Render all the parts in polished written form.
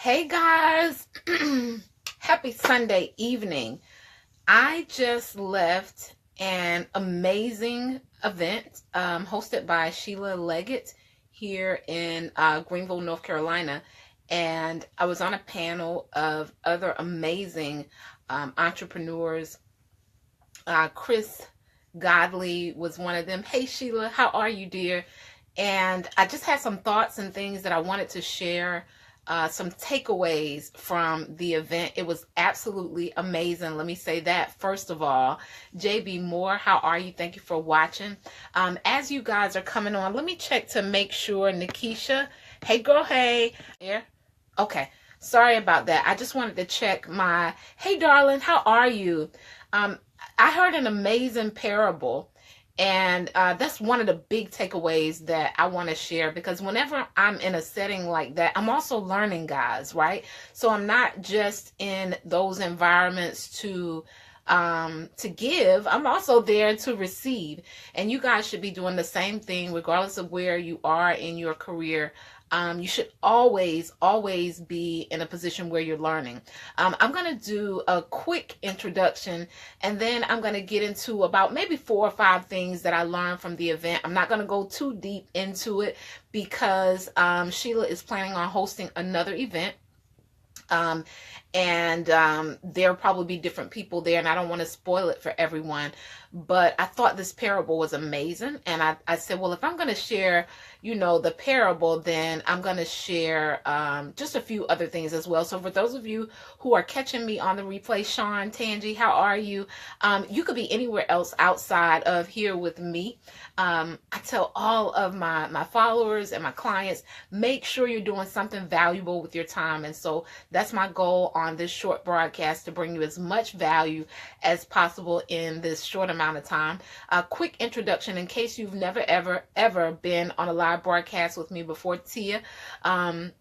Hey guys, happy Sunday evening. I just left an amazing event hosted by Sheila Leggett here in Greenville, North Carolina. And I was on a panel of other amazing entrepreneurs. Chris Godley was one of them. Hey Sheila, how are you, dear? And I just had some thoughts and things that I wanted to share, some takeaways from the event. It was absolutely amazing. Let me say that first of all. JB Moore, how are you? Thank you for watching. As you guys are coming on, let me check to make sure. Nikisha, hey girl, hey. Here. Okay. Sorry about that. I just wanted to check my, hey darling, how are you? I heard an amazing parable, and that's one of the big takeaways that I want to share, because whenever I'm in a setting like that, I'm also learning, guys, right? So I'm not just in those environments to give. I'm also there to receive, and you guys should be doing the same thing regardless of where you are in your career. You should always be in a position where you're learning. I'm going to do a quick introduction, and then I'm going to get into about maybe 4 or 5 things that I learned from the event. I'm not going to go too deep into it because Sheila is planning on hosting another event. There'll probably be different people there, and I don't want to spoil it for everyone, but I thought this parable was amazing. And I said, well, if I'm going to share, the parable, then I'm going to share just a few other things as well. So for those of you who are catching me on the replay, Sean, Tangi, how are you? You could be anywhere else outside of here with me. I tell all of my followers and my clients, make sure you're doing something valuable with your time. And so that's my goal on this short broadcast, to bring you as much value as possible in this short amount of time. A quick introduction in case you've never, ever been on a live broadcast with me before. Tia. I'm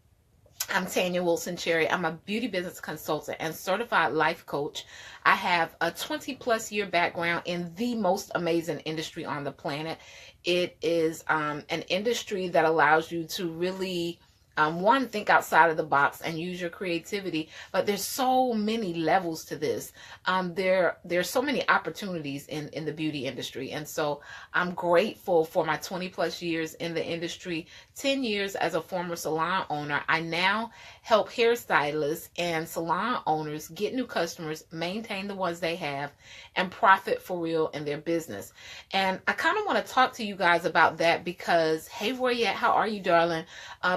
Tanya Wilson-Cherry. I'm a beauty business consultant and certified life coach. I have a 20+ year background in the most amazing industry on the planet. It is an industry that allows you to really one, think outside of the box and use your creativity, but there's so many levels to this. There's so many opportunities in the beauty industry. And so I'm grateful for my 20+ years in the industry, 10 years as a former salon owner. I now help hairstylists and salon owners get new customers, maintain the ones they have, and profit for real in their business. And I kind of want to talk to you guys about that because, hey, Royette, how are you, darling?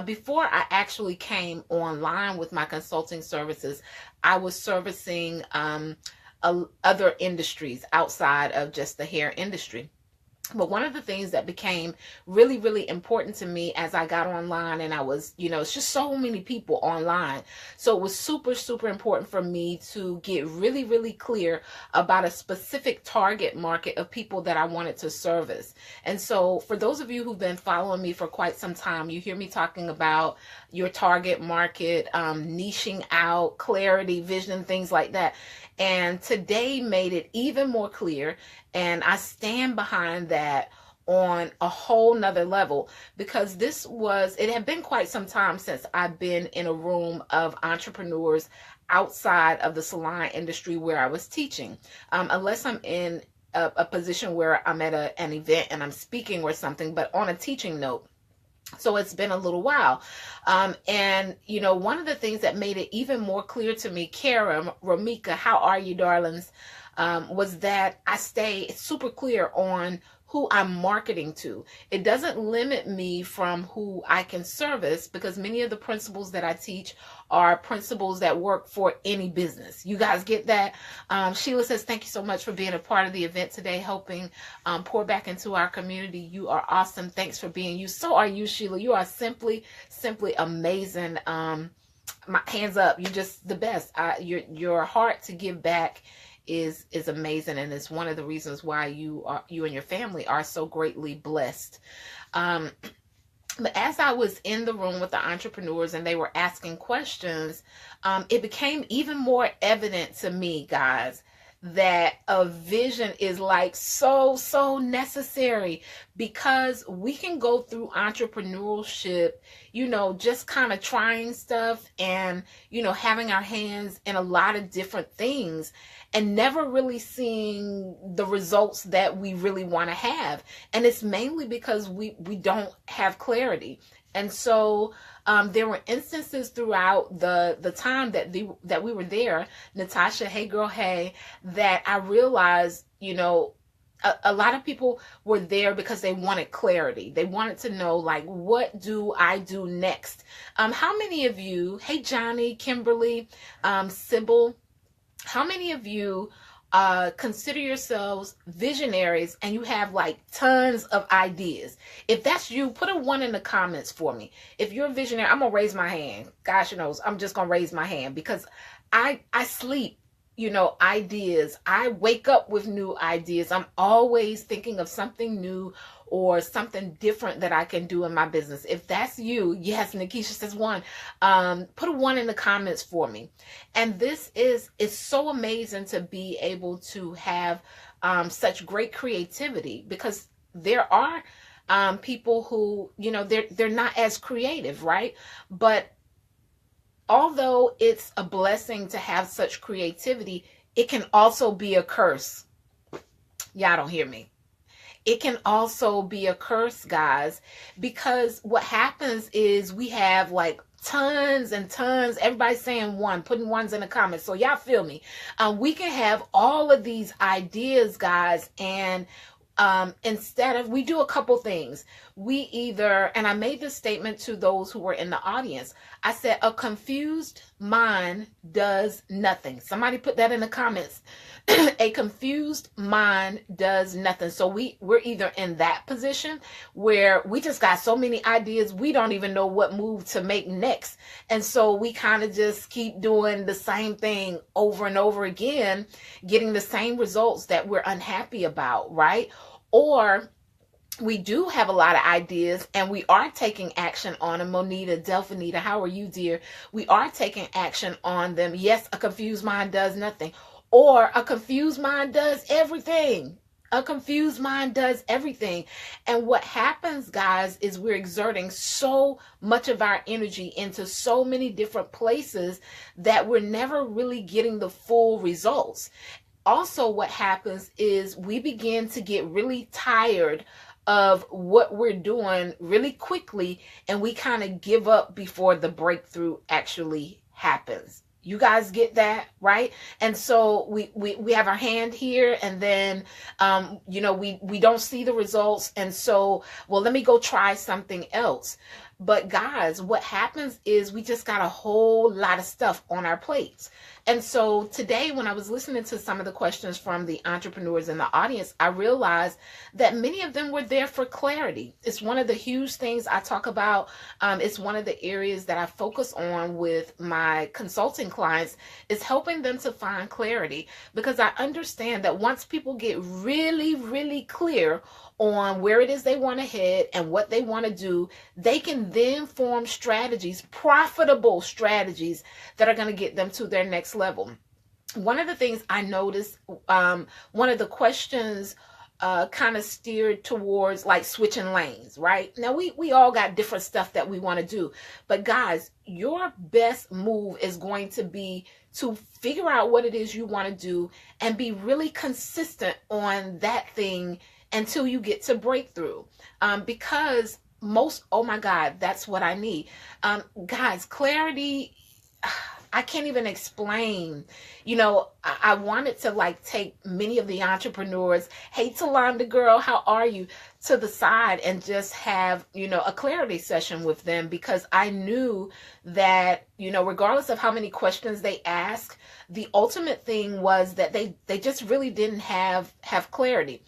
Before I actually came online with my consulting services, I was servicing other industries outside of just the hair industry. But one of the things that became really, really important to me as I got online, and I was, it's just so many people online. So it was super, super important for me to get really, really clear about a specific target market of people that I wanted to service. And so for those of you who've been following me for quite some time, you hear me talking about your target market, niching out, clarity, vision, things like that. And today made it even more clear, and I stand behind that on a whole nother level, because it had been quite some time since I've been in a room of entrepreneurs outside of the salon industry where I was teaching, unless I'm in a position where I'm at an event and I'm speaking or something, but on a teaching note. So it's been a little while. And one of the things that made it even more clear to me, Kara, Ramika, how are you, darlings? Was that I stay super clear on who I'm marketing to. It doesn't limit me from who I can service, because many of the principles that I teach are principles that work for any business. You guys get that? Sheila says, thank you so much for being a part of the event today, helping pour back into our community. You are awesome. Thanks for being you. So are you, Sheila. You are simply in my hands up. You're just the best. Your heart to give back is amazing, and it's one of the reasons why you and your family are so greatly blessed. But as I was in the room with the entrepreneurs and they were asking questions, it became even more evident to me, guys, that a vision is like so necessary, because we can go through entrepreneurship, just kind of trying stuff and, having our hands in a lot of different things and never really seeing the results that we really want to have. And it's mainly because we don't have clarity. And so there were instances throughout the time that we were there, Natasha, hey girl, hey, that I realized, a lot of people were there because they wanted clarity. They wanted to know, like, what do I do next? How many of you, hey Johnny, Kimberly, Sybil, how many of you consider yourselves visionaries and you have like tons of ideas? If that's you, put a 1 in the comments for me. If you're a visionary, I'm gonna raise my hand. Gosh knows, I'm just gonna raise my hand because I sleep, ideas. I wake up with new ideas. I'm always thinking of something new or something different that I can do in my business. If that's you, yes, Nikisha says 1. Put a 1 in the comments for me. And this is so amazing to be able to have such great creativity, because there are people who, they're not as creative, right? But although it's a blessing to have such creativity, it can also be a curse. Y'all don't hear me. It can also be a curse, guys, because what happens is we have like tons and tons. Everybody's saying 1, putting 1s in the comments. So y'all feel me. We can have all of these ideas, guys, and instead of, we do a couple things. We either, and I made this statement to those who were in the audience, I said, a confused mind does nothing. Somebody put that in the comments. A confused mind does nothing. So we're either in that position where we just got so many ideas, we don't even know what move to make next. And so we kind of just keep doing the same thing over and over again, getting the same results that we're unhappy about, right? Or we do have a lot of ideas and we are taking action on them. Monita, Delphinita, how are you, dear? We are taking action on them. Yes, a confused mind does nothing. Or a confused mind does everything. A confused mind does everything. And what happens, guys, is we're exerting so much of our energy into so many different places that we're never really getting the full results. Also, what happens is we begin to get really tired of what we're doing really quickly, and we kind of give up before the breakthrough actually happens. You guys get that, right? And so we have our hand here, and then we don't see the results, and so, well, let me go try something else. But guys, what happens is we just got a whole lot of stuff on our plates. And so today, when I was listening to some of the questions from the entrepreneurs in the audience, I realized that many of them were there for clarity. It's one of the huge things I talk about. It's one of the areas that I focus on with my consulting clients, is helping them to find clarity, because I understand that once people get really, really clear on where it is they want to head and what they want to do, they can then form strategies, profitable strategies, that are going to get them to their next level. One of the things I noticed, one of the questions kind of steered towards like switching lanes, right? Now we all got different stuff that we want to do, but guys, your best move is going to be to figure out what it is you want to do and be really consistent on that thing until you get to breakthrough. Because oh my God, that's what I need. Guys, clarity, I can't even explain. I wanted to like take many of the entrepreneurs, hey Talonda girl, how are you, to the side and just have, a clarity session with them, because I knew that, regardless of how many questions they ask, the ultimate thing was that they just really didn't have clarity.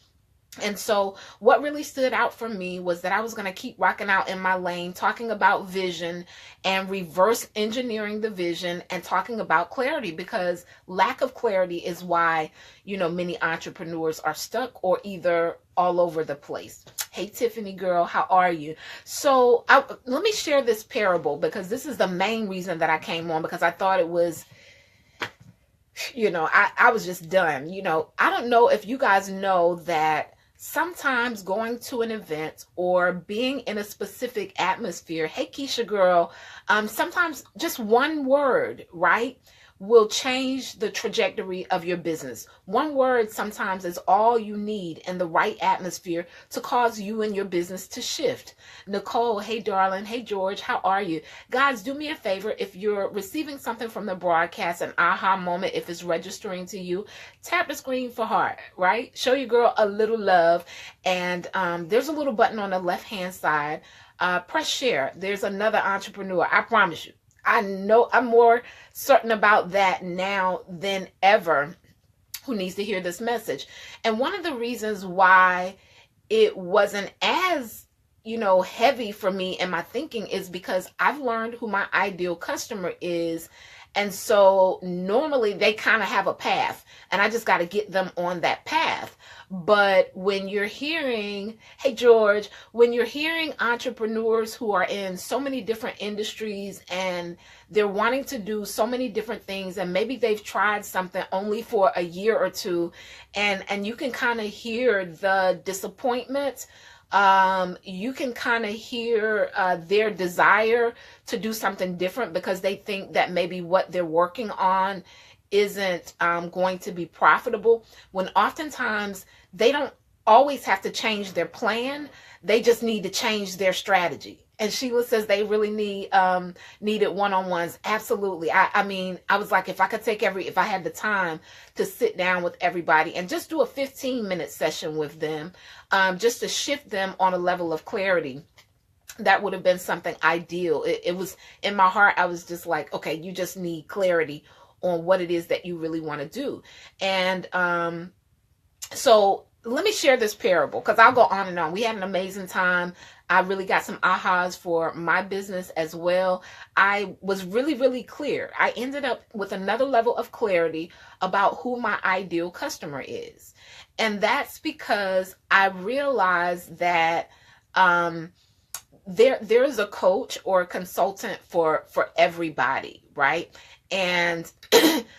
And so what really stood out for me was that I was going to keep rocking out in my lane, talking about vision and reverse engineering the vision and talking about clarity, because lack of clarity is why, many entrepreneurs are stuck or either all over the place. Hey, Tiffany girl, how are you? So let me share this parable, because this is the main reason that I came on, because I thought it was I was just done. I don't know if you guys know that sometimes going to an event or being in a specific atmosphere, hey, Keisha girl, sometimes just one word, right, will change the trajectory of your business. One word sometimes is all you need in the right atmosphere to cause you and your business to shift. Nicole, hey darling, hey George, how are you? Guys, do me a favor. If you're receiving something from the broadcast, an aha moment, if it's registering to you, tap the screen for heart, right? Show your girl a little love. And there's a little button on the left-hand side. Press share. There's another entrepreneur. I promise you. I know I'm more certain about that now than ever who needs to hear this message. And one of the reasons why it wasn't as, heavy for me in my thinking is because I've learned who my ideal customer is. And so normally they kind of have a path and I just got to get them on that path. But when you're hearing, hey George, when you're hearing entrepreneurs who are in so many different industries and they're wanting to do so many different things and maybe they've tried something only for a year or two and you can kind of hear the disappointment. You can kind of hear their desire to do something different because they think that maybe what they're working on isn't going to be profitable, when oftentimes they don't always have to change their plan. They just need to change their strategy. And Sheila says they really needed one-on-ones. Absolutely. I was like, if I had the time to sit down with everybody and just do a 15-minute session with them, just to shift them on a level of clarity, that would have been something ideal. It was in my heart. I was just like, okay, you just need clarity on what it is that you really want to do. And so let me share this parable because I'll go on and on. We had an amazing time. I really got some ahas for my business as well. I was really, really clear. I ended up with another level of clarity about who my ideal customer is. And that's because I realized that there is a coach or a consultant for everybody, right? And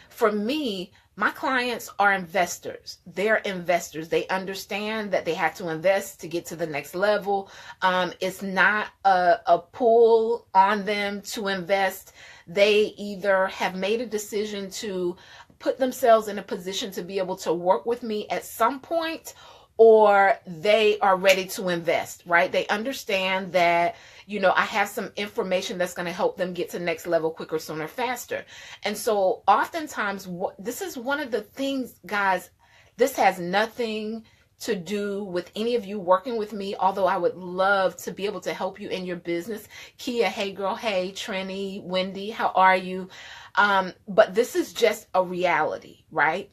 for me, my clients are investors. They're investors. They understand that they have to invest to get to the next level. It's not a pull on them to invest. They either have made a decision to put themselves in a position to be able to work with me at some point, or they are ready to invest, right? They understand that, I have some information that's going to help them get to the next level quicker, sooner, faster. And so oftentimes, this is one of the things, guys, this has nothing to do with any of you working with me, although I would love to be able to help you in your business. Kia, hey girl, hey, Trini, Wendy, how are you? But this is just a reality, right?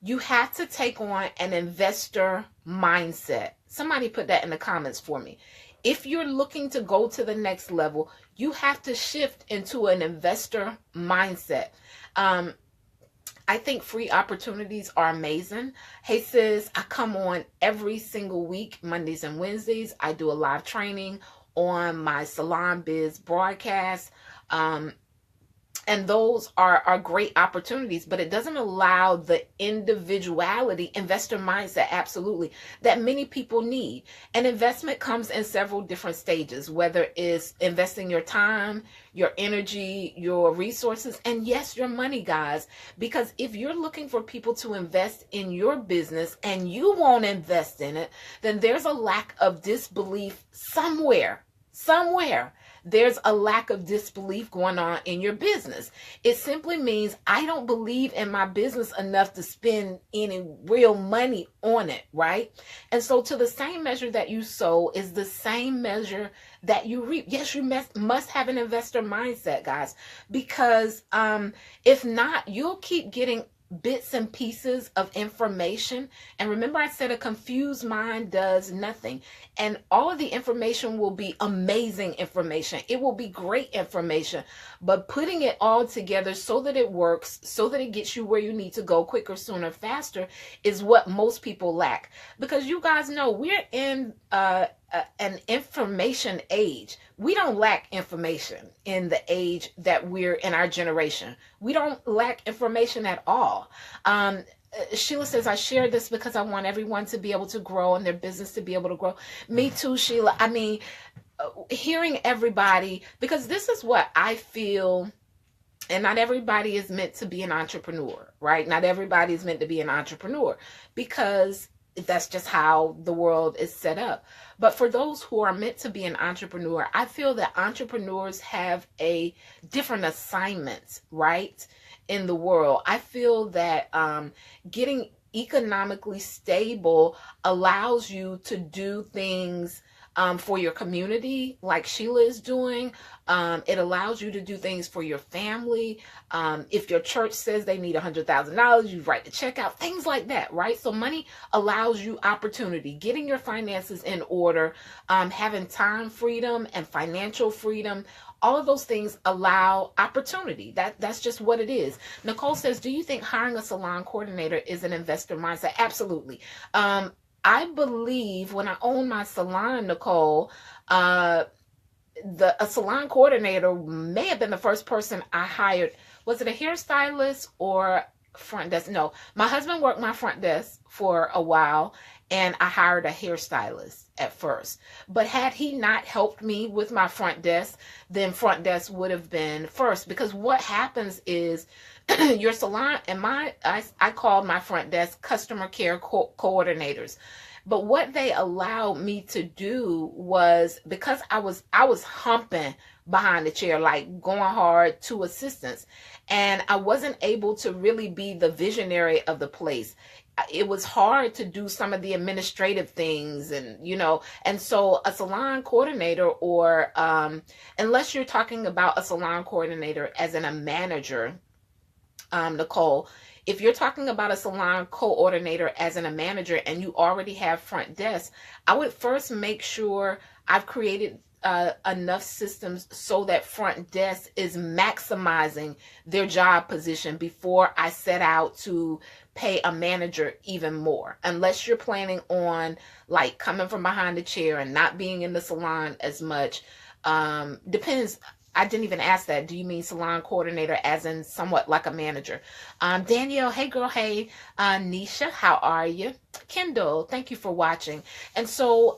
You have to take on an investor mindset. Somebody put that in the comments for me. If you're looking to go to the next level, you have to shift into an investor mindset. I think free opportunities are amazing. Hey sis, I come on every single week, Mondays and Wednesdays. I do a live training on my Salon Biz broadcast. And those are great opportunities, but it doesn't allow the individuality, investor mindset, absolutely, that many people need. And investment comes in several different stages, whether it's investing your time, your energy, your resources, and yes, your money, guys. Because if you're looking for people to invest in your business and you won't invest in it, then there's a lack of disbelief somewhere. There's a lack of disbelief going on in your business. It simply means I don't believe in my business enough to spend any real money on it, right? And so to the same measure that you sow is the same measure that you reap. Yes, you must have an investor mindset, guys, because if not, you'll keep getting bits and pieces of information. And remember, I said a confused mind does nothing. And all of the information will be amazing information. It will be great information. But putting it all together so that it works, so that it gets you where you need to go quicker, sooner, faster, is what most people lack. Because you guys know we're in an information age. We don't lack information in the age that we're in, our generation. We don't lack information at all. Sheila says, I share this because I want everyone to be able to grow and their business to be able to grow. Me too, Sheila. I mean, hearing everybody, because this is what I feel. And not everybody is meant to be an entrepreneur, right? Not everybody is meant to be an entrepreneur, because that's just how the world is set up. But for those who are meant to be an entrepreneur, I feel that entrepreneurs have a different assignment, right, in the world. I feel that getting economically stable allows you to do things for your community, like Sheila is doing. It allows you to do things for your family. If your church says they need $100,000, you write the check out, things like that, right? So money allows you opportunity, getting your finances in order, having time freedom and financial freedom. All of those things allow opportunity. That's just what it is. Nicole says, do you think hiring a salon coordinator is an investor mindset? Absolutely. I believe when I owned my salon, Nicole, a salon coordinator may have been the first person I hired. Was it a hairstylist or front desk? No, my husband worked my front desk for a while, and I hired a hairstylist at first. But had he not helped me with my front desk, then front desk would have been first. Because what happens is your salon, and I called my front desk customer care coordinators. But what they allowed me to do was, because I was humping behind the chair, like going hard to assistants, and I wasn't able to really be the visionary of the place. It was hard to do some of the administrative things, and so a salon coordinator, or unless you're talking about a salon coordinator as in a manager, Nicole, if you're talking about a salon coordinator as in a manager and you already have front desk, I would first make sure I've created enough systems so that front desk is maximizing their job position before I set out to pay a manager even more. Unless you're planning on like coming from behind the chair and not being in the salon as much. Depends. I didn't even ask that. Do you mean salon coordinator as in somewhat like a manager? Danielle, hey girl, hey. Nisha, how are you? Kendall, thank you for watching. And so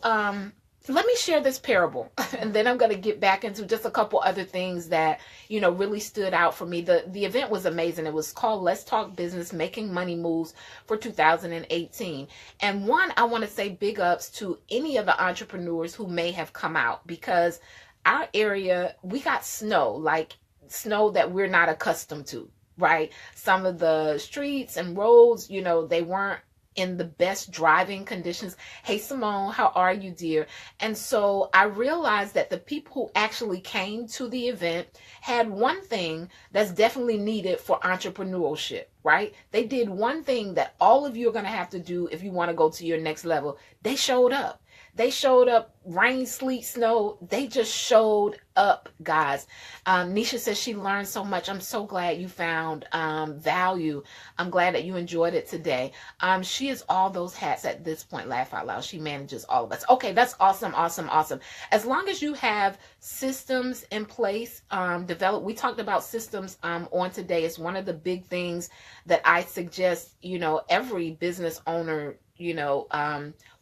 let me share this parable, and then I'm going to get back into just a couple other things that, really stood out for me. The event was amazing. It was called Let's Talk Business, Making Money Moves for 2018. And one, I want to say big ups to any of the entrepreneurs who may have come out, because our area, we got snow, like snow that we're not accustomed to, right? Some of the streets and roads, they weren't in the best driving conditions. Hey, Simone, how are you, dear? And so I realized that the people who actually came to the event had one thing that's definitely needed for entrepreneurship, right? They did one thing that all of you are going to have to do if you want to go to your next level. They showed up. They showed up, rain, sleet, snow. They just showed up, guys. Nisha says she learned so much. I'm so glad you found value. I'm glad that you enjoyed it today. She is all those hats at this point. Laugh out loud. She manages all of us. Okay, that's awesome, awesome, awesome. As long as you have systems in place, we talked about systems on today. It's one of the big things that I suggest, every business owner,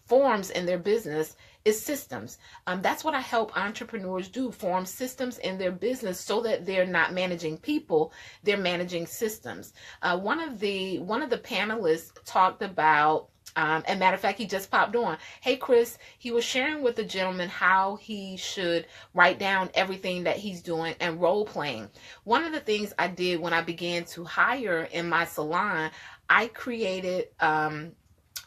forms in their business is systems. That's what I help entrepreneurs do, form systems in their business so that they're not managing people, they're managing systems. One of the panelists talked about, and matter of fact, he just popped on. Hey, Chris, he was sharing with the gentleman how he should write down everything that he's doing and role playing. One of the things I did when I began to hire in my salon, I created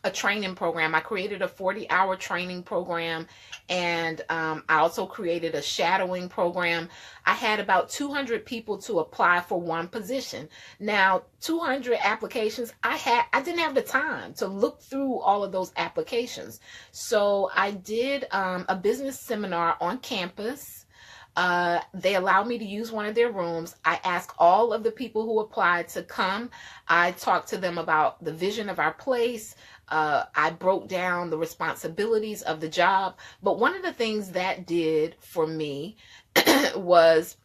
a training program. I created a 40-hour training program, and I also created a shadowing program. I had about 200 people to apply for one position. Now, 200 applications, I didn't have the time to look through all of those applications. So I did a business seminar on campus. They allowed me to use one of their rooms. I asked all of the people who applied to come. I talked to them about the vision of our place. I broke down the responsibilities of the job. But one of the things that did for me was,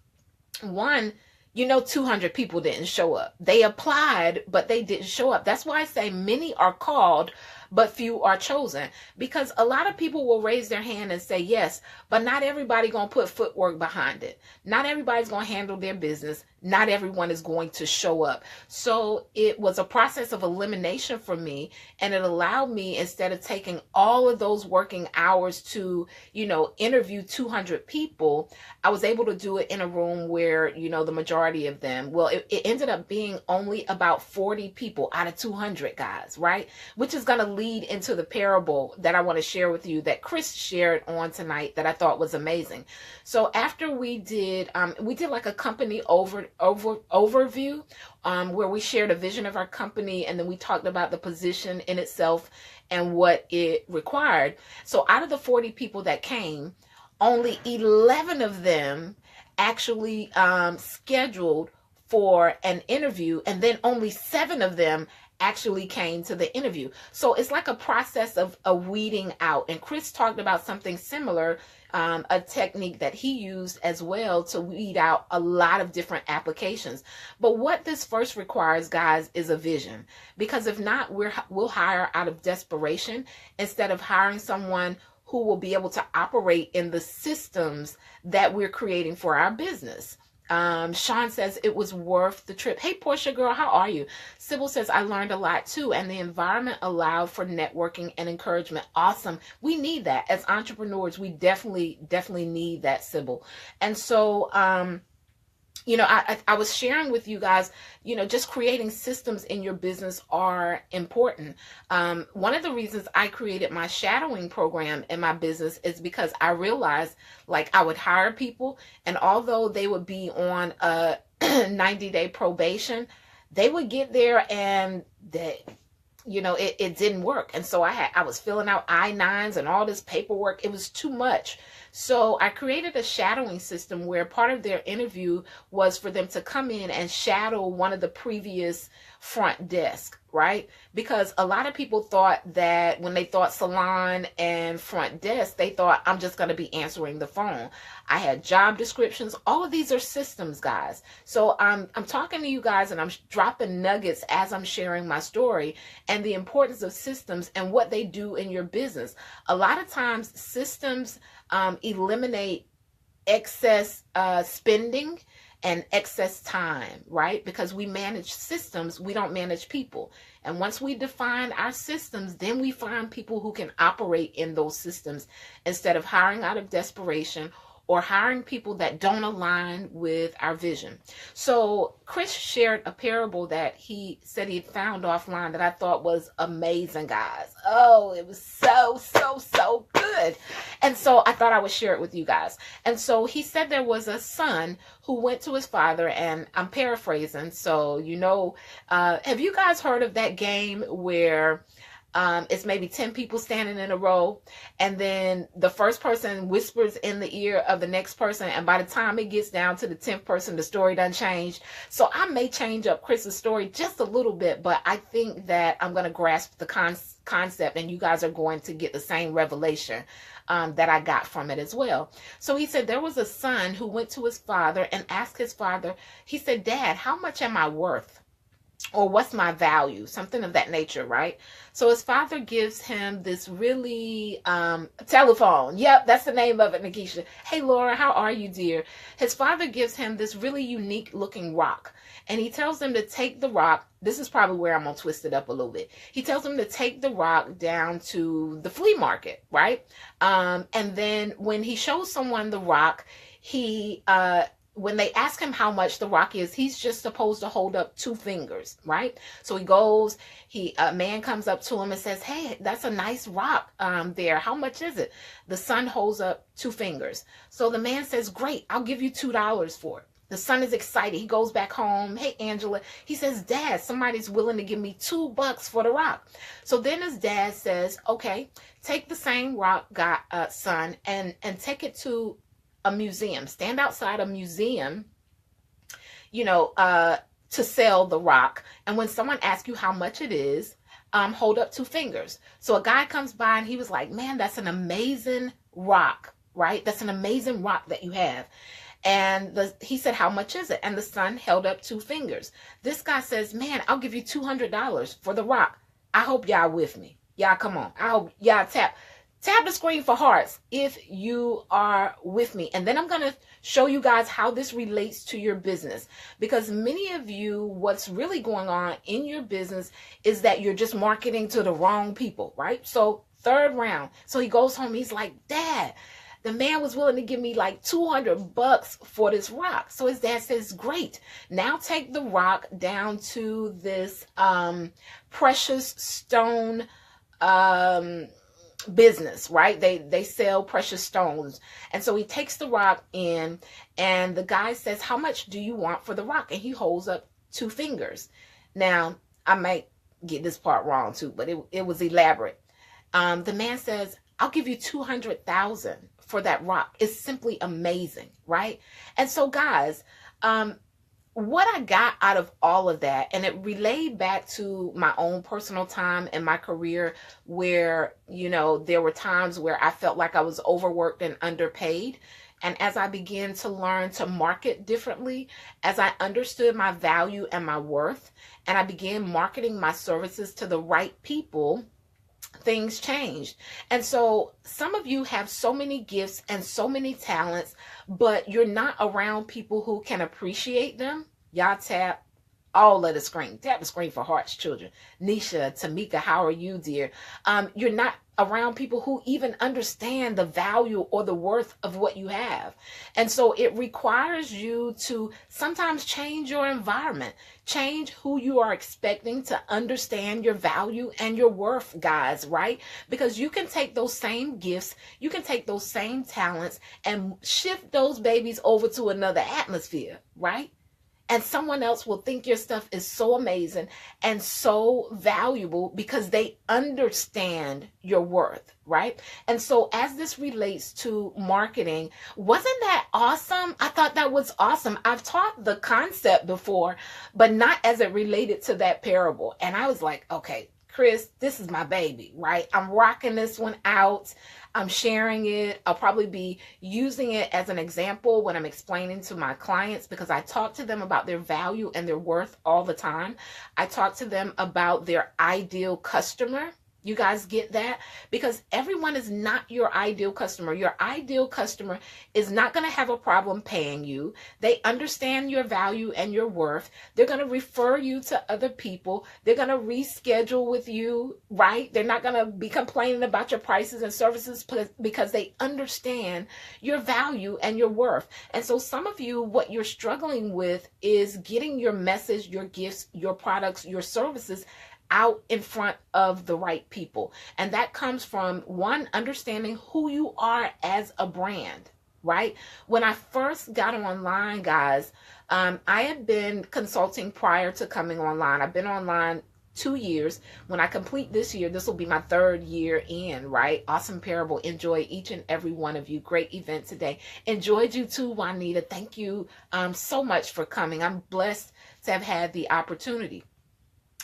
one, 200 people didn't show up. They applied, but they didn't show up. That's why I say many are called, but few are chosen, because a lot of people will raise their hand and say yes, but not everybody gonna put footwork behind it. Not everybody's gonna handle their business. Not everyone is going to show up. So it was a process of elimination for me, and it allowed me, instead of taking all of those working hours to, interview 200 people, I was able to do it in a room where, the majority of them, well, it ended up being only about 40 people out of 200 guys, right? Which is going to lead into the parable that I want to share with you that Chris shared on tonight that I thought was amazing. So after we did like a company overview, where we shared a vision of our company, and then we talked about the position in itself and what it required. So out of the 40 people that came, only 11 of them actually scheduled for an interview, and then only 7 of them actually came to the interview. So it's like a process of weeding out. And Chris talked about something similar, a technique that he used as well to weed out a lot of different applications. But what this first requires, guys, is a vision. Because if not, we'll hire out of desperation instead of hiring someone who will be able to operate in the systems that we're creating for our business. Sean says it was worth the trip. Hey, Portia girl, how are you? Sybil says I learned a lot too, and the environment allowed for networking and encouragement. Awesome. We need that as entrepreneurs. We definitely need that, Sybil. And so, I was sharing with you guys, just creating systems in your business are important. One of the reasons I created my shadowing program in my business is because I realized, like, I would hire people, and although they would be on a 90-day probation, they would get there and it didn't work. And so I was filling out I-9s and all this paperwork. It was too much. So I created a shadowing system where part of their interview was for them to come in and shadow one of the previous front desk, right? Because a lot of people thought that when they thought salon and front desk, they thought I'm just going to be answering the phone. I had job descriptions. All of these are systems, guys. So I'm talking to you guys, and I'm dropping nuggets as I'm sharing my story and the importance of systems and what they do in your business. A lot of times systems eliminate excess spending and excess time, right? Because we manage systems, we don't manage people. And once we define our systems, then we find people who can operate in those systems instead of hiring out of desperation or hiring people that don't align with our vision. So Chris shared a parable that he said he had found offline that I thought was amazing, guys. Oh, it was so good. And so I thought I would share it with you guys. And so he said there was a son who went to his father, and I'm paraphrasing. So, have you guys heard of that game where it's maybe 10 people standing in a row, and then the first person whispers in the ear of the next person, and by the time it gets down to the 10th person, the story done changed. So I may change up Chris's story just a little bit, but I think that I'm going to grasp the concept, and you guys are going to get the same revelation that I got from it as well. So he said there was a son who went to his father and asked his father, he said, "Dad, how much am I worth? Or what's my value?" Something of that nature, right? So his father gives him this really telephone. Yep, that's the name of it, Nikisha. Hey, Laura, how are you, dear? His father gives him this really unique looking rock. And he tells him to take the rock. This is probably where I'm going to twist it up a little bit. He tells him to take the rock down to the flea market, right? And then when he shows someone the rock, when they ask him how much the rock is, he's just supposed to hold up 2 fingers, right? So he goes, a man comes up to him and says, "Hey, that's a nice rock there. How much is it?" The son holds up 2 fingers. So the man says, "Great, I'll give you $2 for it." The son is excited. He goes back home. "Hey, Angela," he says, "Dad, somebody's willing to give me $2 for the rock." So then his dad says, "Okay, take the same rock, son, and take it to a museum, stand outside a museum, you know, to sell the rock. And when someone asks you how much it is, hold up two fingers. So a guy comes by and he was like, man, that's an amazing rock, right? That's an amazing rock that you have. And he said, how much is it? And the son held up two fingers. This guy says, man, I'll give you $200 for the rock. I hope y'all with me. Y'all come on. I hope y'all tap the screen for hearts if you are with me. And then I'm going to show you guys how this relates to your business. Because many of you, what's really going on in your business is that you're just marketing to the wrong people, right? So third round. So he goes home. He's like, Dad, the man was willing to give me like $200 for this rock. So his dad says, great. Now take the rock down to this precious stone business, right? They sell precious stones. And so he takes the rock in, and the guy says, how much do you want for the rock? And he holds up two fingers. Now, I might get this part wrong too, but it was elaborate. The man says, I'll give you $200,000 for that rock. It's simply amazing, right? And so guys, what I got out of all of that, and it relayed back to my own personal time in my career where, you know, there were times where I felt like I was overworked and underpaid. And as I began to learn to market differently, as I understood my value and my worth, and I began marketing my services to the right people, things changed. And so some of you have so many gifts and so many talents, but you're not around people who can appreciate them. Y'all tap all of the screen. Tap the screen for hearts, children. Nisha, Tamika, how are you, dear? You're not around people who even understand the value or the worth of what you have. And so it requires you to sometimes change your environment, change who you are expecting to understand your value and your worth, guys, right? Because you can take those same gifts, you can take those same talents and shift those babies over to another atmosphere, right? And someone else will think your stuff is so amazing and so valuable because they understand your worth, right? And so as this relates to marketing, wasn't that awesome? I thought that was awesome. I've taught the concept before, but not as it related to that parable. And I was like, okay, Chris, this is my baby, right? I'm rocking this one out. I'm sharing it. I'll probably be using it as an example when I'm explaining to my clients, because I talk to them about their value and their worth all the time. I talk to them about their ideal customer. You guys get that? Because everyone is not your ideal customer. Your ideal customer is not going to have a problem paying you. They understand your value and your worth. They're going to refer you to other people. They're going to reschedule with you, right? They're not going to be complaining about your prices and services because they understand your value and your worth. And so some of you, what you're struggling with is getting your message, your gifts, your products, your services out in front of the right people. And that comes from, one, understanding who you are as a brand, right? When I first got online, guys, I had been consulting prior to coming online. I've been online 2 years. When I complete this year, this will be my 3rd year in, right? Awesome Parable. Enjoy each and every one of you. Great event today. Enjoyed you too, Juanita. Thank you so much for coming. I'm blessed to have had the opportunity.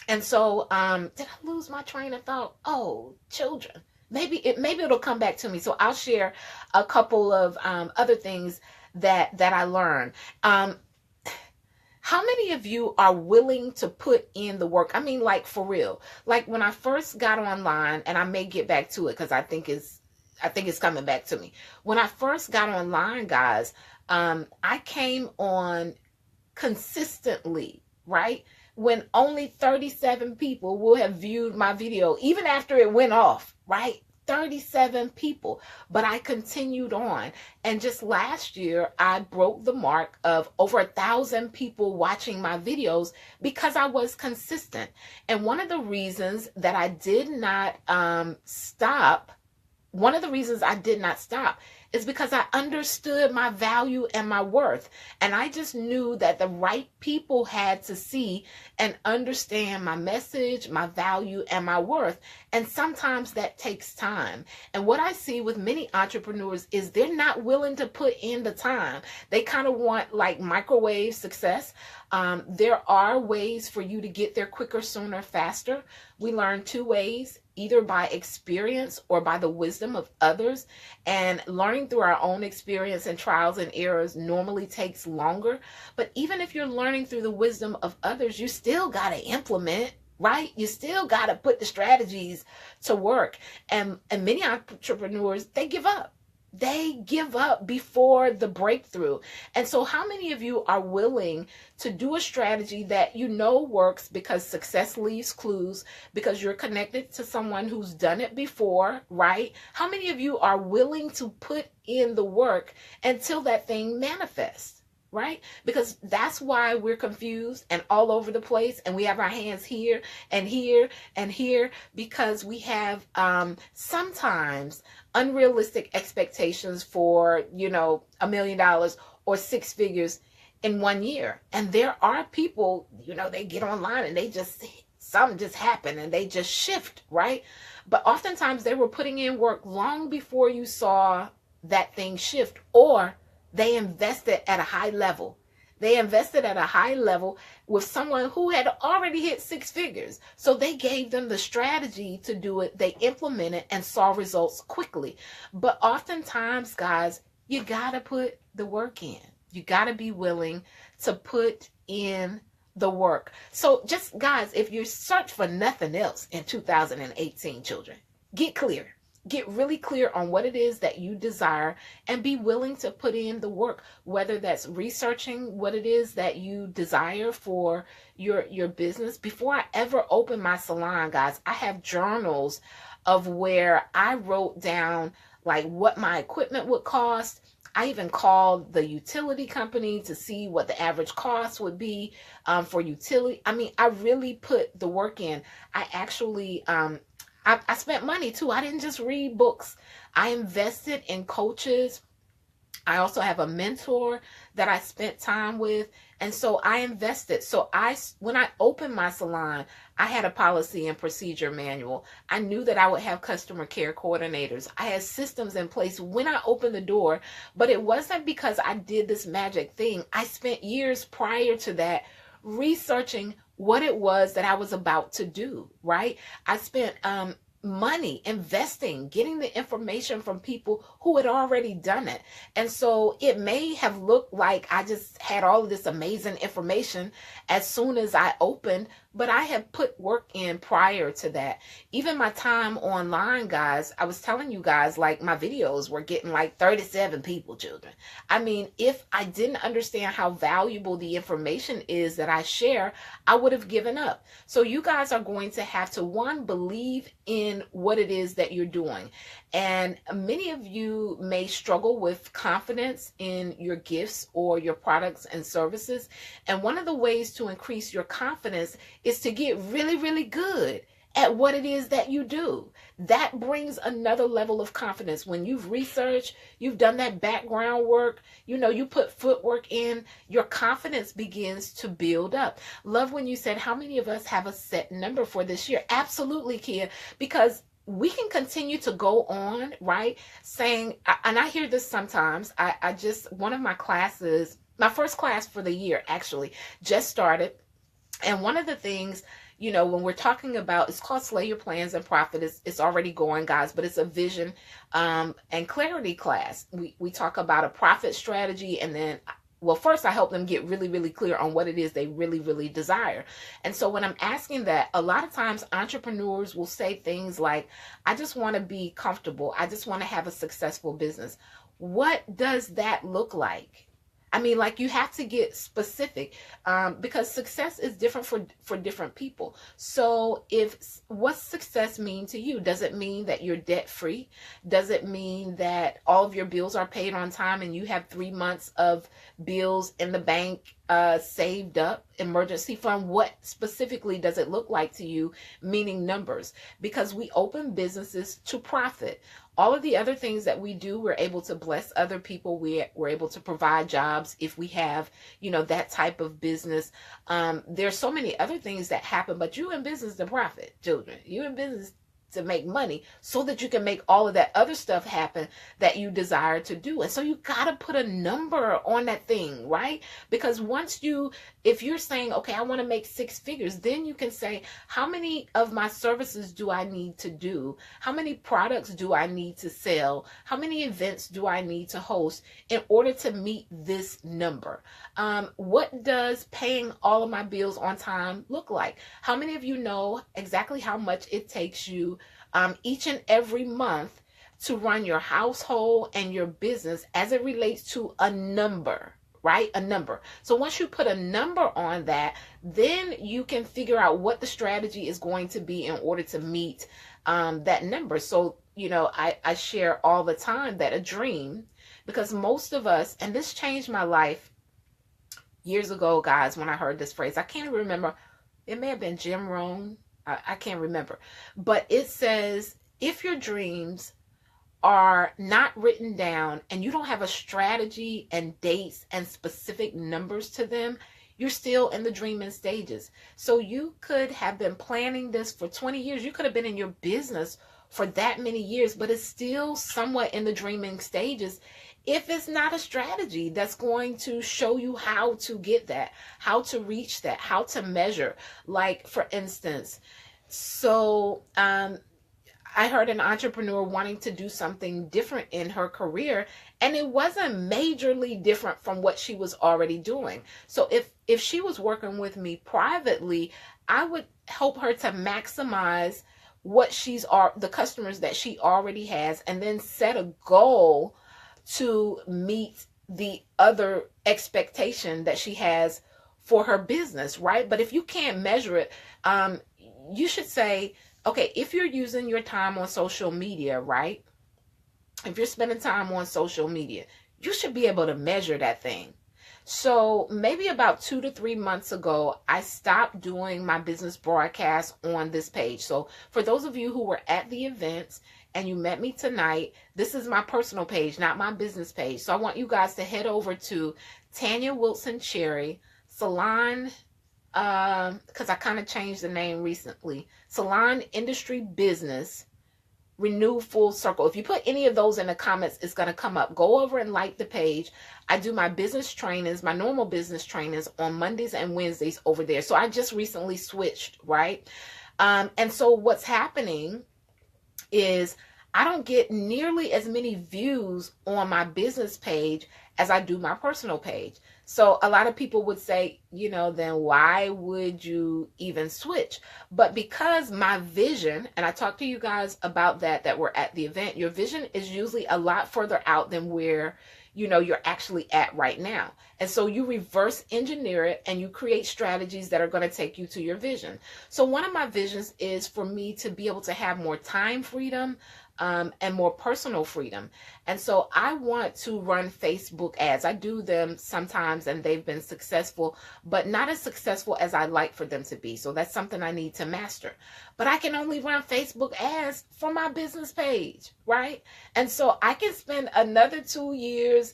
And so, did I lose my train of thought? Oh, children. Maybe it'll come back to me. So I'll share a couple of other things that I learned. How many of you are willing to put in the work? I mean, like for real. Like when I first got online, and I may get back to it because I think it's coming back to me. When I first got online, guys, I came on consistently, right? When only 37 people will have viewed my video, even after it went off, right? 37 people. But I continued on. And just last year, I broke the mark of over 1,000 people watching my videos because I was consistent. And one of the reasons that I did not stop one of the reasons I did not stop is because I understood my value and my worth. And I just knew that the right people had to see and understand my message, my value, and my worth. And sometimes that takes time. And what I see with many entrepreneurs is they're not willing to put in the time. They kind of want like microwave success. There are ways for you to get there quicker, sooner, faster. We learn two ways, either by experience or by the wisdom of others. And learning through our own experience and trials and errors normally takes longer. But even if you're learning through the wisdom of others, you still got to implement, right? You still got to put the strategies to work. And many entrepreneurs, they give up. They give up before the breakthrough. And so how many of you are willing to do a strategy that you know works because success leaves clues, because you're connected to someone who's done it before, right? How many of you are willing to put in the work until that thing manifests? Right? Because that's why we're confused and all over the place, and we have our hands here and here and here, because we have sometimes unrealistic expectations for, $1 million or six figures in 1 year. And there are people, they get online and something just happened and they just shift, right? But oftentimes they were putting in work long before you saw that thing shift, or they invested at a high level. They invested at a high level with someone who had already hit six figures. So they gave them the strategy to do it. They implemented and saw results quickly. But oftentimes, guys, you got to put the work in. You got to be willing to put in the work. So just, guys, if you search for nothing else in 2018, children, get clear. Get really clear on what it is that you desire and be willing to put in the work, whether that's researching what it is that you desire for your business. Before I ever open my salon, guys, I have journals of where I wrote down like what my equipment would cost. I even called the utility company to see what the average cost would be for utility. I mean, I really put the work in. I actually I spent money too. I didn't just read books. I invested in coaches. I also have a mentor that I spent time with. And so I invested. So when I opened my salon, I had a policy and procedure manual. I knew that I would have customer care coordinators. I had systems in place when I opened the door, but it wasn't because I did this magic thing. I spent years prior to that researching what it was that I was about to do, right? I spent money investing, getting the information from people who had already done it. And so it may have looked like I just had all of this amazing information as soon as I opened, but I have put work in prior to that. Even my time online, guys, I was telling you guys, like my videos were getting like 37 people, children. I mean, if I didn't understand how valuable the information is that I share, I would have given up. So you guys are going to have to, one, believe in what it is that you're doing. And many of you may struggle with confidence in your gifts or your products and services. And one of the ways to increase your confidence is to get really, really good at what it is that you do. That brings another level of confidence. When you've researched, you've done that background work, you put footwork in, your confidence begins to build up. Love when you said, how many of us have a set number for this year? Absolutely, Kia, because we can continue to go on, right? Saying, and I hear this sometimes, one of my classes, my first class for the year actually just started. And one of the things, when we're talking about, it's called Slay Your Plans and Profit. It's already going, guys, but it's a vision and clarity class. We talk about a profit strategy, and then, well, first I help them get really, really clear on what it is they really, really desire. And so when I'm asking that, a lot of times entrepreneurs will say things like, I just want to be comfortable. I just want to have a successful business. What does that look like? I mean, like, you have to get specific because success is different for different people. So what's success mean to you? Does it mean that you're debt free? Does it mean that all of your bills are paid on time and you have 3 months of bills in the bank saved up emergency fund? What specifically does it look like to you? Meaning numbers, because we open businesses to profit. All of the other things that we do, we're able to bless other people. We're able to provide jobs if we have, that type of business. There's so many other things that happen, but you in business to profit, children. You in business to make money so that you can make all of that other stuff happen that you desire to do. And so you got to put a number on that thing, right? Because if you're saying, okay, I want to make 6 figures, then you can say, how many of my services do I need to do? How many products do I need to sell? How many events do I need to host in order to meet this number? What does paying all of my bills on time look like? How many of you know exactly how much it takes you each and every month to run your household and your business as it relates to a number, right? A number. So once you put a number on that, then you can figure out what the strategy is going to be in order to meet that number. So, I share all the time that a dream, because most of us, and this changed my life years ago, guys, when I heard this phrase. I can't remember. It may have been Jim Rohn. I can't remember. But it says, if your dreams are not written down and you don't have a strategy and dates and specific numbers to them, you're still in the dreaming stages. So you could have been planning this for 20 years. You could have been in your business for that many years, but it's still somewhat in the dreaming stages if it's not a strategy that's going to show you how to get that, how to reach that, how to measure. Like, for instance, I heard an entrepreneur wanting to do something different in her career, and it wasn't majorly different from what she was already doing. So if she was working with me privately, I would help her to maximize the customers that she already has, and then set a goal to meet the other expectation that she has for her business, right? But if you can't measure it, you should say, okay, if you're using your time on social media, right? If you're spending time on social media, you should be able to measure that thing. So maybe about 2 to 3 months ago, I stopped doing my business broadcast on this page. So for those of you who were at the events and you met me tonight, this is my personal page, not my business page. So I want you guys to head over to Tanya Wilson Cherry Salon, because I kind of changed the name recently. Salon Industry Business Renew Full Circle. If you put any of those in the comments, it's going to come up. Go over and like the page. I do my business trainings, my normal business trainings on Mondays and Wednesdays over there. So I just recently switched, right? And so what's happening is I don't get nearly as many views on my business page as I do my personal page. So a lot of people would say, then why would you even switch? But because my vision, and I talked to you guys about that were at the event, your vision is usually a lot further out than where, you're actually at right now. And so you reverse engineer it and you create strategies that are going to take you to your vision. So one of my visions is for me to be able to have more time freedom, and more personal freedom. And so I want to run Facebook ads. I do them sometimes and they've been successful, but not as successful as I'd like for them to be. So that's something I need to master. But I can only run Facebook ads for my business page, right? And so I can spend another 2 years,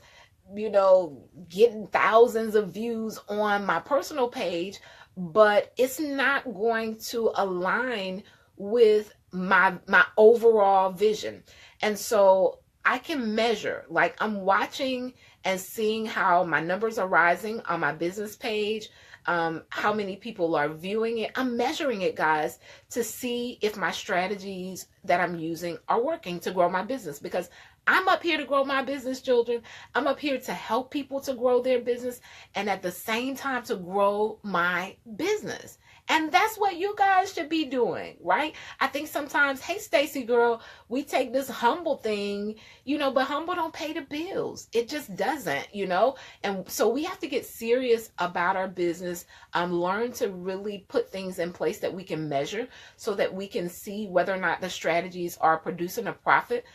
getting thousands of views on my personal page, but it's not going to align with my overall vision. And so I can measure, like I'm watching and seeing how my numbers are rising on my business page, how many people are viewing it. I'm measuring it, guys, to see if my strategies that I'm using are working to grow my business, because I'm up here to grow my business, children. I'm up here to help people to grow their business and at the same time to grow my business. And that's what you guys should be doing, right? I think sometimes, hey, Stacy girl, we take this humble thing, but humble don't pay the bills. It just doesn't, And so we have to get serious about our business, learn to really put things in place that we can measure so that we can see whether or not the strategies are producing a profit.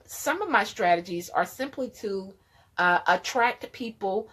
Some of my strategies are simply to attract people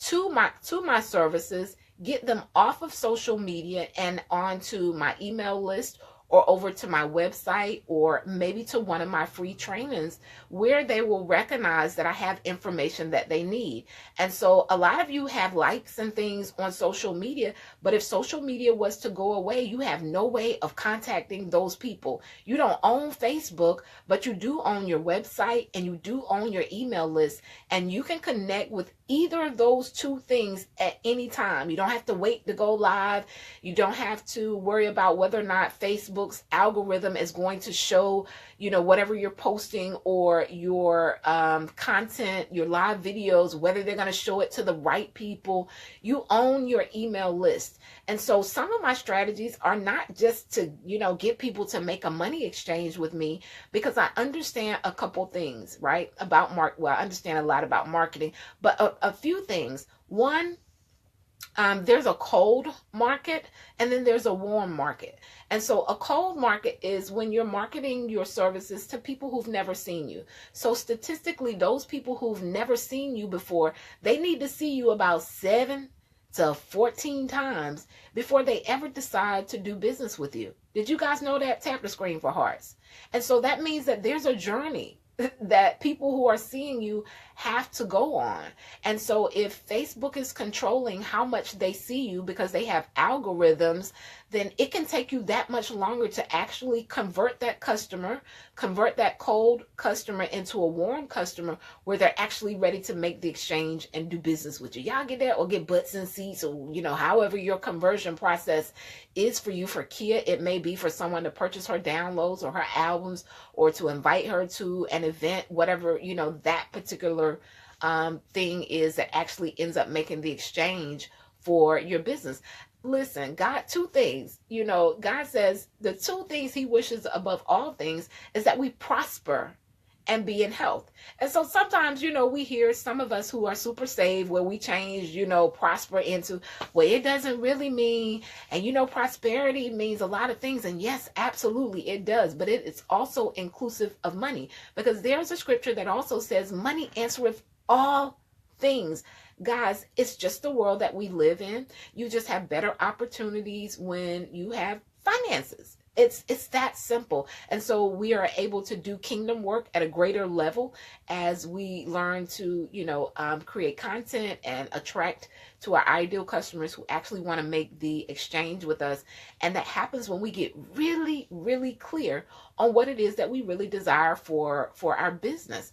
to my services, get them off of social media and onto my email list, or over to my website, or maybe to one of my free trainings where they will recognize that I have information that they need. And so a lot of you have likes and things on social media, but if social media was to go away, you have no way of contacting those people. You don't own Facebook, but you do own your website and you do own your email list, and you can connect with either of those two things at any time. You don't have to wait to go live. You don't have to worry about whether or not Facebook's algorithm is going to show, whatever you're posting, or your content, your live videos, whether they're going to show it to the right people. You own your email list. And so some of my strategies are not just to, get people to make a money exchange with me, because I understand a couple things, right? I understand a lot about marketing, but a few things. One, there's a cold market, and then there's a warm market. And so a cold market is when you're marketing your services to people who've never seen you. So statistically, those people who've never seen you before, they need to see you about 7 to 14 times before they ever decide to do business with you. Did you guys know that? Tap the screen for hearts. And so that means that there's a journey that people who are seeing you have to go on. And so if Facebook is controlling how much they see you because they have algorithms, then it can take you that much longer to actually convert that cold customer into a warm customer where they're actually ready to make the exchange and do business with you. Y'all get that? Or get butts and seats, or however your conversion process is for you. For Kia, it may be for someone to purchase her downloads or her albums, or to invite her to an event, whatever that particular thing is that actually ends up making the exchange for your business. Listen, God, two things, God says the two things he wishes above all things is that we prosper and be in health. And so sometimes, we hear some of us who are super saved where we change, prosper into, well, it doesn't really mean, and prosperity means a lot of things. And yes, absolutely it does. But it's also inclusive of money, because there's a scripture that also says money answereth all things. Guys, it's just the world that we live in. You just have better opportunities when you have finances. It's that simple. And so we are able to do kingdom work at a greater level as we learn to, create content and attract to our ideal customers who actually want to make the exchange with us. And that happens when we get really, really clear on what it is that we really desire for our business.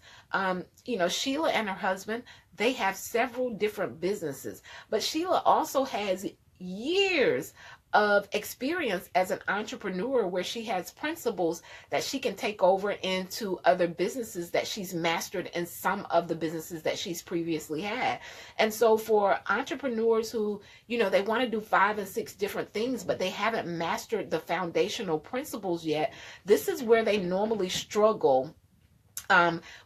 Sheila and her husband, they have several different businesses, but Sheila also has years of experience as an entrepreneur where she has principles that she can take over into other businesses that she's mastered in some of the businesses that she's previously had. And so for entrepreneurs who, they want to do 5 and 6 different things, but they haven't mastered the foundational principles yet, this is where they normally struggle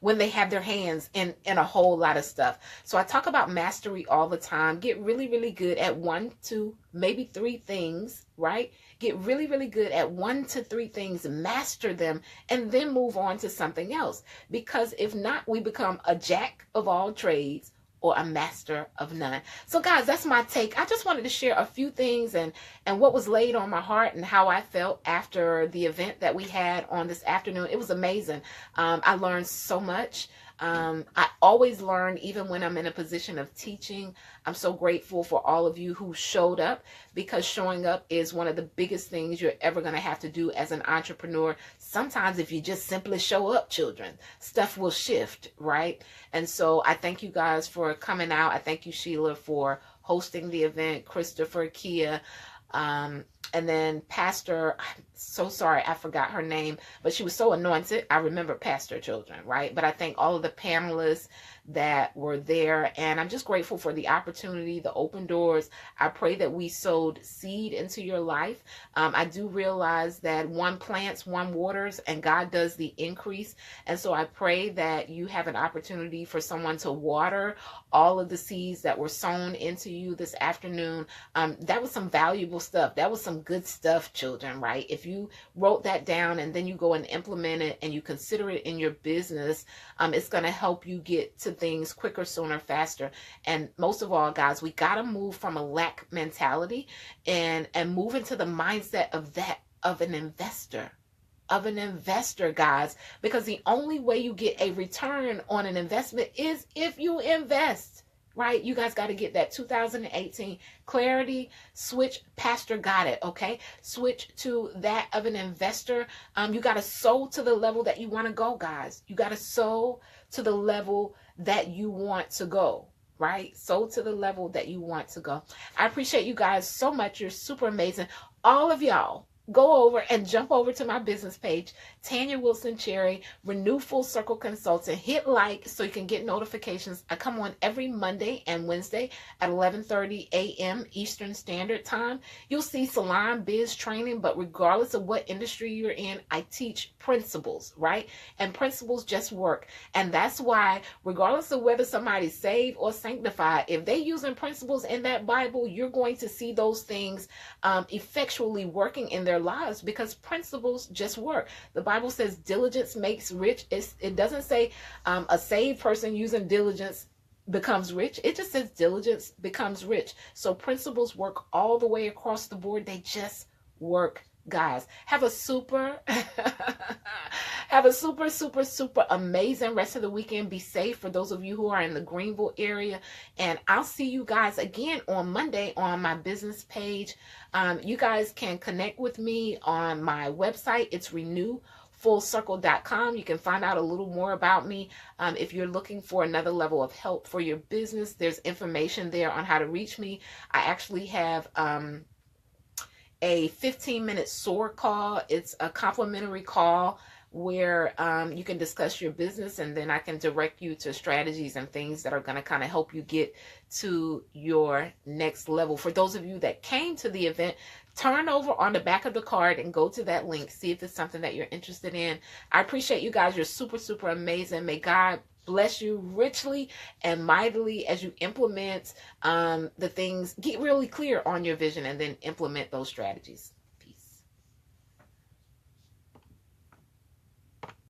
when they have their hands in a whole lot of stuff. So I talk about mastery all the time. Get really, really good at 1, 2, maybe 3 things, right? Get really, really good at 1 to 3 things, master them, and then move on to something else. Because if not, we become a jack of all trades or a master of none. So guys, that's my take. I just wanted to share a few things and what was laid on my heart and how I felt after the event that we had on this afternoon. It was amazing. I learned so much. I always learn, even when I'm in a position of teaching. I'm so grateful for all of you who showed up, because showing up is one of the biggest things you're ever going to have to do as an entrepreneur. Sometimes if you just simply show up, children, stuff will shift, right? And so I thank you guys for coming out. I thank you, Sheila, for hosting the event, Christopher, Kia, and then Pastor, I'm so sorry, I forgot her name, but she was so anointed. I remember Pastor Children, right? But I thank all of the panelists that were there, and I'm just grateful for the opportunity, the open doors. I pray that we sowed seed into your life. I do realize that one plants, one waters, and God does the increase. And so I pray that you have an opportunity for someone to water all of the seeds that were sown into you this afternoon. That was some valuable stuff. That was some some good stuff, children, right? If you wrote that down and then you go and implement it and you consider it in your business, it's going to help you get to things quicker, sooner, faster. And most of all, guys, we got to move from a lack mentality and move into the mindset of an investor. Guys, because the only way you get a return on an investment is if you invest, right? You guys got to get that 2018 clarity switch. Pastor got it. Okay. Switch to that of an investor. You got to sow to the level that you want to go, guys. You got to sow to the level that you want to go. Right? So to the level that you want to go. I appreciate you guys so much. You're super amazing. All of y'all, go over and jump over to my business page, Tanya Wilson Cherry, Renew Full Circle Consultant. Hit like so you can get notifications. I come on every Monday and Wednesday at 11:30 a.m. Eastern Standard Time. You'll see salon biz training, but regardless of what industry you're in, I teach principles, right? And principles just work. And that's why, regardless of whether somebody's saved or sanctified, if they're using principles in that Bible, you're going to see those things effectually working in their lives, because principles just work. The Bible says diligence makes rich. It doesn't say a saved person using diligence becomes rich. It just says diligence becomes rich. So principles work all the way across the board. They just work, guys. Have a super amazing rest of the weekend. Be safe for those of you who are in the Greenville area, and I'll see you guys again on Monday on my business page. You guys can connect with me on my website. It's renewfullcircle.com. You can find out a little more about me. If you're looking for another level of help for your business, there's information there on how to reach me. I actually have a 15-minute SOAR call. It's a complimentary call where you can discuss your business, and then I can direct you to strategies and things that are going to kind of help you get to your next level. For those of you that came to the event, turn over on the back of the card and go to that link. See if it's something that you're interested in. I appreciate you guys. You're super amazing. May God bless you richly and mightily as you implement the things. Get really clear on your vision and then implement those strategies.